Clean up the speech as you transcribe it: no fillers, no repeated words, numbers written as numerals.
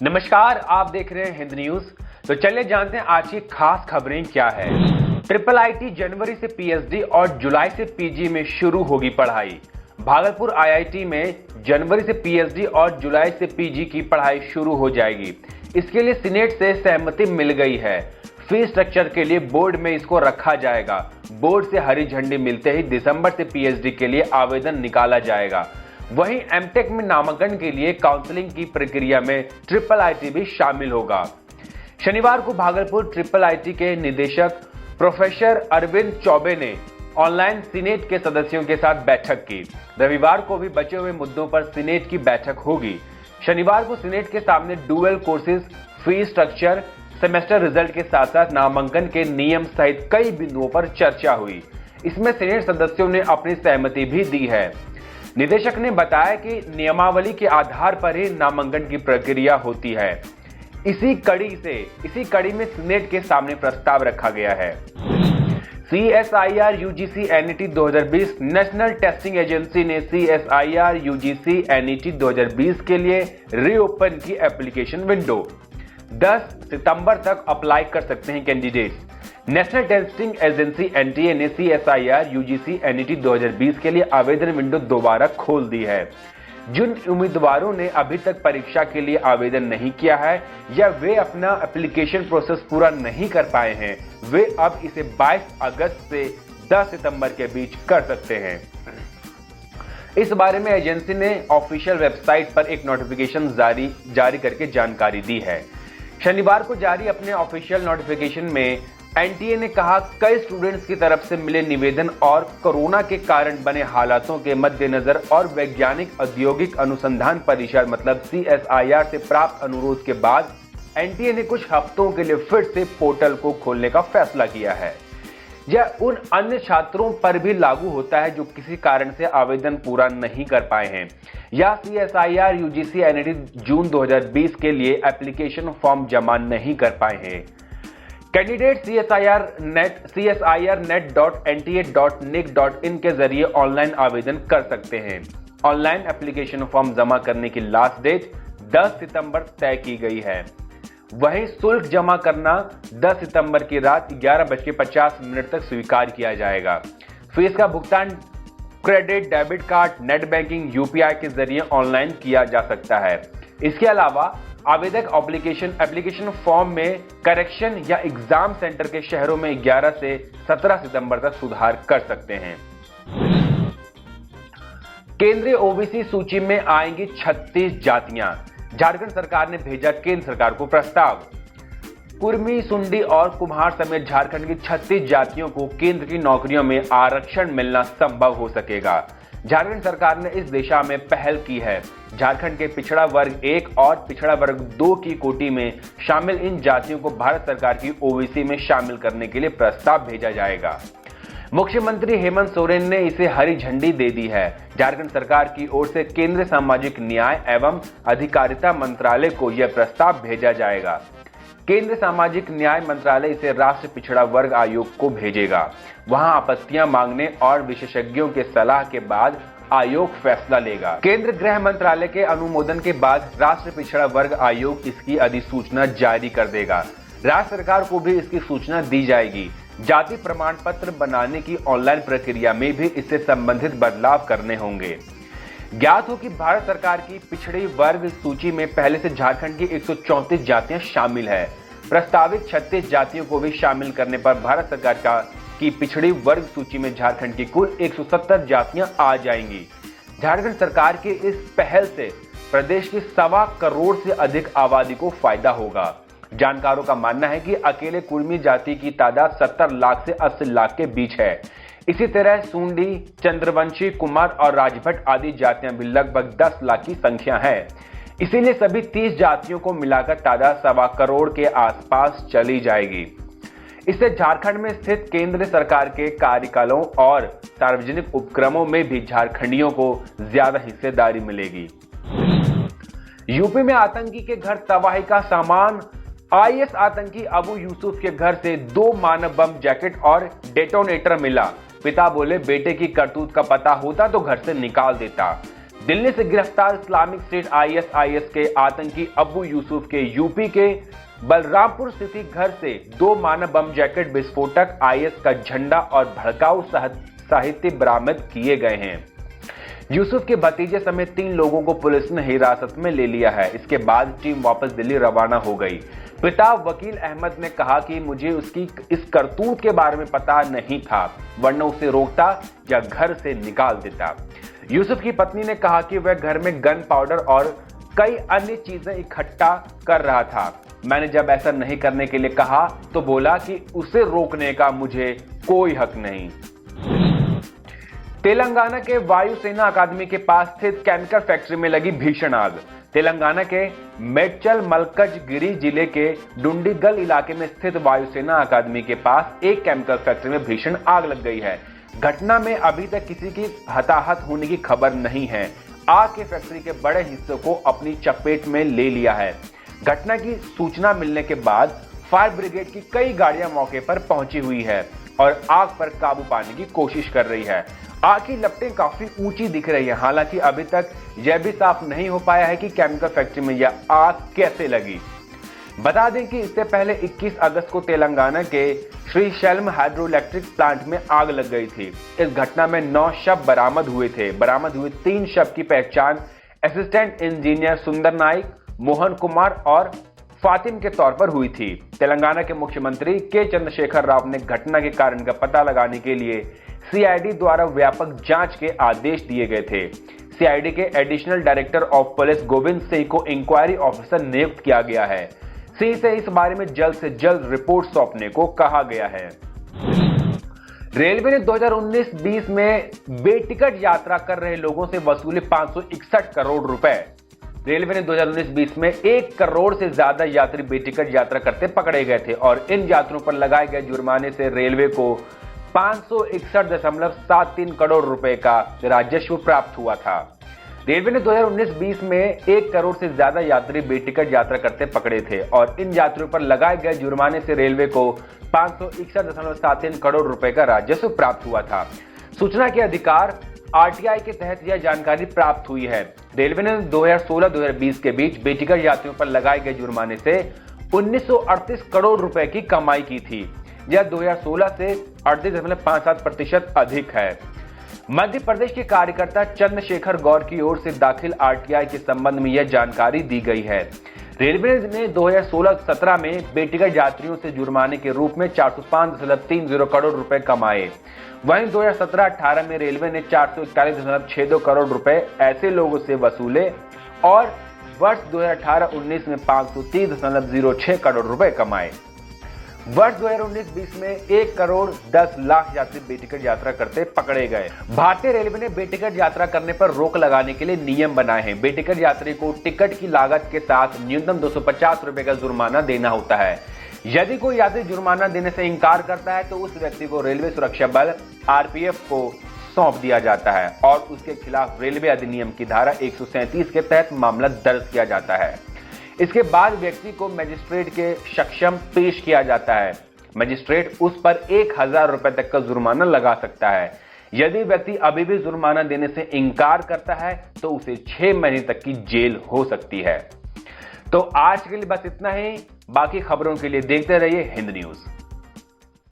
नमस्कार, आप देख रहे हैं हिंद न्यूज। तो चलिए जानते हैं आज की खास खबरें क्या है। ट्रिपल आईटी जनवरी से पीएचडी और जुलाई से पीजी में शुरू होगी पढ़ाई। भागलपुर आईआईटी में जनवरी से पीएचडी और जुलाई से पीजी की पढ़ाई शुरू हो जाएगी। इसके लिए सीनेट से सहमति मिल गई है। फीस स्ट्रक्चर के लिए बोर्ड में इसको रखा जाएगा। बोर्ड से हरी झंडी मिलते ही दिसंबर से पीएचडी के लिए आवेदन निकाला जाएगा। वहीं एमटेक में नामांकन के लिए काउंसलिंग की प्रक्रिया में ट्रिपल आईटी भी शामिल होगा। शनिवार को भागलपुर ट्रिपल आईटी के निदेशक प्रोफेसर अरविंद चौबे ने ऑनलाइन सीनेट के सदस्यों के साथ बैठक की। रविवार को भी बचे हुए मुद्दों पर सीनेट की बैठक होगी। शनिवार को सीनेट के सामने dual courses, fees structure, semester result के साथ साथ नामांकन के नियम सहित कई बिंदुओं पर चर्चा हुई। इसमें सीनेट सदस्यों ने अपनी सहमति भी दी है। निदेशक ने बताया कि नियमावली के आधार पर ही नामांकन की प्रक्रिया होती है। इसी कड़ी में सीनेट के सामने प्रस्ताव रखा गया है। CSIR UGC NET 2020 national testing agency ने CSIR UGC NET 2020 के लिए रीओपन की एप्लीकेशन विंडो। 10 सितंबर तक अप्लाई कर सकते हैं candidates. National testing agency NTA ने CSIR UGC NET 2020 के लिए आवेदन विंडो दोबारा खोल दी है। जिन उम्मीदवारों ने अभी तक परीक्षा के लिए आवेदन नहीं किया है या वे अपना एप्लीकेशन प्रोसेस पूरा नहीं कर पाए हैं, वे अब इसे 22 अगस्त से 10 सितंबर के बीच कर सकते हैं। इस बारे में एजेंसी ने ऑफिशियल वेबसाइट पर एक नोटिफिकेशन जारी करके जानकारी दी है। शनिवार को जारी अपने ऑफिशियल नोटिफिकेशन में एनटीए ने कहा, कई स्टूडेंट्स की तरफ से मिले निवेदन और कोरोना के कारण बने हालातों के मद्देनजर और वैज्ञानिक औद्योगिक अनुसंधान परिषद मतलब CSIR से प्राप्त अनुरोध के बाद एनटीए ने कुछ हफ्तों के लिए फिर से पोर्टल को खोलने का फैसला किया है। यह उन अन्य छात्रों पर भी लागू होता है जो किसी कारण से आवेदन पूरा नहीं कर पाए हैं या CSIR UGC NET जून 2020 के लिए एप्लीकेशन फॉर्म जमा नहीं कर पाए हैं। कैंडिडेट csirnet.nta.nic.in के जरिए ऑनलाइन आवेदन कर सकते हैं। ऑनलाइन एप्लीकेशन फॉर्म जमा करने की लास्ट डेट 10 सितंबर तय की गई है। वहीं शुल्क जमा करना 10 सितंबर की रात 11:50 तक स्वीकार किया जाएगा। फीस का भुगतान credit, debit card, net banking, UPI के जरिए ऑनलाइन किया जा सकता है। इसके अलावा आवेदक एप्लीकेशन फॉर्म में करेक्शन या एग्जाम सेंटर के शहरों में 11 से 17 सितंबर तक सुधार कर सकते हैं। केंद्रीय ओबीसी सूची में आएंगी 36 जातियां। झारखंड सरकार ने भेजा केंद्र सरकार को प्रस्ताव। कुर्मी, सुंडी और कुम्हार समेत झारखंड की 36 जातियों को केंद्र की नौकरियों में आरक्षण मिलना संभव हो सकेगा। झारखंड सरकार ने इस दिशा में पहल की है। झारखंड के पिछड़ा वर्ग 1 और पिछड़ा वर्ग 2 की कोटि में शामिल इन जातियों को भारत सरकार की ओबीसी में शामिल करने के लिए प्रस्ताव भेजा जाएगा। मुख्यमंत्री हेमंत सोरेन ने इसे हरी झंडी दे दी है। झारखंड सरकार की ओर से केंद्रीय सामाजिक न्याय एवं अधिकारिता मंत्रालय को यह प्रस्ताव भेजा जाएगा। केंद्रीय सामाजिक न्याय मंत्रालय इसे राष्ट्रीय पिछड़ा वर्ग आयोग को भेजेगा। वहां आपत्तियां मांगने और विशेषज्ञों के सलाह के बाद आयोग फैसला लेगा। केंद्र गृह मंत्रालय के अनुमोदन के बाद राष्ट्रीय पिछड़ा वर्ग आयोग इसकी अधिसूचना जारी कर देगा। राज्य सरकार को भी इसकी सूचना दी जाएगी। जाति प्रमाण पत्र बनाने की ऑनलाइन प्रक्रिया में भी इससे संबंधित बदलाव करने होंगे। ज्ञात हो कि भारत सरकार की पिछड़ी वर्ग सूची में पहले से झारखंड की 134 जातियां शामिल है। प्रस्तावित 36 जातियों को भी शामिल करने पर भारत सरकार की पिछड़ी वर्ग सूची में झारखंड की कुल 170 जातियां आ जाएंगी। झारखंड सरकार की इस पहल से प्रदेश की 1.25 करोड़ से अधिक आबादी को फायदा होगा। जानकारों का मानना है कि अकेले कुर्मी जाति की तादाद 70 लाख से 80 लाख के बीच है। इसी तरह सूंडी, चंद्रवंशी, कुमार और राजभट आदि जातियां भी लगभग 10 लाख की संख्या है। इसीलिए सभी 30 जातियों को मिलाकर तादाद 1.25 करोड़ के आसपास चली जाएगी। इससे झारखंड में स्थित केंद्र सरकार के कार्यकालों और सार्वजनिक उपक्रमों में भी झारखंडियों को ज्यादा हिस्सेदारी मिलेगी। यूपी में आतंकी के घर तबाही का सामान। IS आतंकी अबू यूसुफ के घर से 2 मानव बम जैकेट और डेटोनेटर मिला। पिता बोले, बेटे की करतूत का पता होता तो घर से निकाल देता। दिल्ली से गिरफ्तार इस्लामिक स्टेट आईएसआईएस के आतंकी अब्बू यूसुफ के यूपी के बलरामपुर स्थित घर से 2 मानव बम जैकेट, विस्फोटक, आईएस का झंडा और भड़काऊ साहित्य बरामद किए गए हैं। यूसुफ के भतीजे समेत 3 लोगों को पुलिस ने हिरासत में ले लिया है। इसके बाद टीम वापस दिल्ली रवाना हो गई। पिता वकील अहमद ने कहा कि मुझे उसकी इस करतूत के बारे में पता नहीं था, वरना उसे रोकता या घर से निकाल देता। यूसुफ की पत्नी ने कहा कि वह घर में गन पाउडर और कई अन्य चीजें इकट्ठा कर रहा था। मैंने जब ऐसा नहीं करने के लिए कहा तो बोला कि उसे रोकने का मुझे कोई हक नहीं। तेलंगाना के वायुसेना अकादमी के पास स्थित केमिकल फैक्ट्री में लगी भीषण आग। तेलंगाना के मेड्चल मलकजगिरी जिले के डुंडीगल इलाके में स्थित वायुसेना अकादमी के पास एक केमिकल फैक्ट्री में भीषण आग लग गई है। घटना में अभी तक किसी की हताहत होने की खबर नहीं है। आग के फैक्ट्री के बड़े हिस्से को अपनी चपेट में ले लिया है। घटना की सूचना मिलने के बाद फायर ब्रिगेड की कई गाड़ियां मौके पर पहुंची हुई है और आग पर काबू पाने की कोशिश कर रही है। आग की लपटें काफी ऊंची दिख रही है। हालांकि अभी तक यह भी साफ नहीं हो पाया है कि केमिकल फैक्ट्री में यह आग कैसे लगी। बता दें कि इससे पहले 21 अगस्त को तेलंगाना के श्रीशैलम हाइड्रो इलेक्ट्रिक प्लांट में आग लग गई थी। इस घटना में 9 शव बरामद हुए थे। बरामद हुए 3 शव की पहचान असिस्टेंट इंजीनियर सुंदर नाइक, मोहन कुमार और फातिम के तौर पर हुई थी। तेलंगाना के मुख्यमंत्री के चंद्रशेखर राव ने घटना के कारण का पता लगाने के लिए सीआईडी द्वारा व्यापक जांच के आदेश दिए गए थे। सीआईडी के additional director of police Govind Singh को इंक्वायरी ऑफिसर नियुक्त किया गया है। सिंह से इस बारे में जल्द से जल्द रिपोर्ट सौंपने को कहा गया है। रेलवे ने 2019-20 में बेटिकट यात्रा कर रहे लोगों से वसूले 561 करोड़ रुपए। रेलवे ने 2019-20 में 1 करोड़ से ज्यादा यात्री बेटिकट यात्रा करते पकड़े गए थे और इन यात्रियों पर लगाए गए जुर्माने से रेलवे को 561.73 करोड़ रुपए का राजस्व प्राप्त हुआ था। रेलवे ने 2019-20 में 1 करोड़ से ज्यादा यात्री बेटिकट यात्रा करते पकड़े थे और इन यात्रियों पर लगाए गए जुर्माने से रेलवे को 561.73 करोड़ रुपए का राजस्व प्राप्त हुआ था। सूचना के अधिकार आरटीआई के तहत यह जानकारी प्राप्त हुई है। रेलवे ने 2016-2020 के बीच बेटिकट यात्रियों पर लगाए गए जुर्माने से 1938 करोड़ रुपए की कमाई की थी। यह 2016 से 38.57% अधिक है। मध्य प्रदेश के कार्यकर्ता चंद्रशेखर गौर की ओर से दाखिल आरटीआई के संबंध में यह जानकारी दी गई है। रेलवे ने 2016-17 में बेटिकट यात्रियों से जुर्माने के रूप में 405.30 करोड़ रुपए कमाए। वहीं 2017-18 में रेलवे ने 441.62 करोड़ रुपए ऐसे लोगों से वसूले और वर्ष 2018-19 में 530.06 करोड़ रुपए कमाए। वर्ष 2019-20 में 1 करोड़ 10 लाख यात्री बेटिकट यात्रा करते पकड़े गए। भारतीय रेलवे ने बेटिकट यात्रा करने पर रोक लगाने के लिए नियम बनाए हैं। बेटिकट यात्री को टिकट की लागत के साथ न्यूनतम 250 रुपए का जुर्माना देना होता है। यदि कोई यात्री जुर्माना देने से इंकार करता है तो उस व्यक्ति को रेलवे सुरक्षा बल आरपीएफ को सौंप दिया जाता है और उसके खिलाफ रेलवे अधिनियम की धारा 137 के तहत मामला दर्ज किया जाता है। इसके बाद व्यक्ति को मजिस्ट्रेट के समक्ष पेश किया जाता है। मजिस्ट्रेट उस पर 1000 रुपए तक का जुर्माना लगा सकता है। यदि व्यक्ति अभी भी जुर्माना देने से इंकार करता है तो उसे 6 महीने तक की जेल हो सकती है। तो आज के लिए बस इतना ही। बाकी खबरों के लिए देखते रहिए हिंद न्यूज।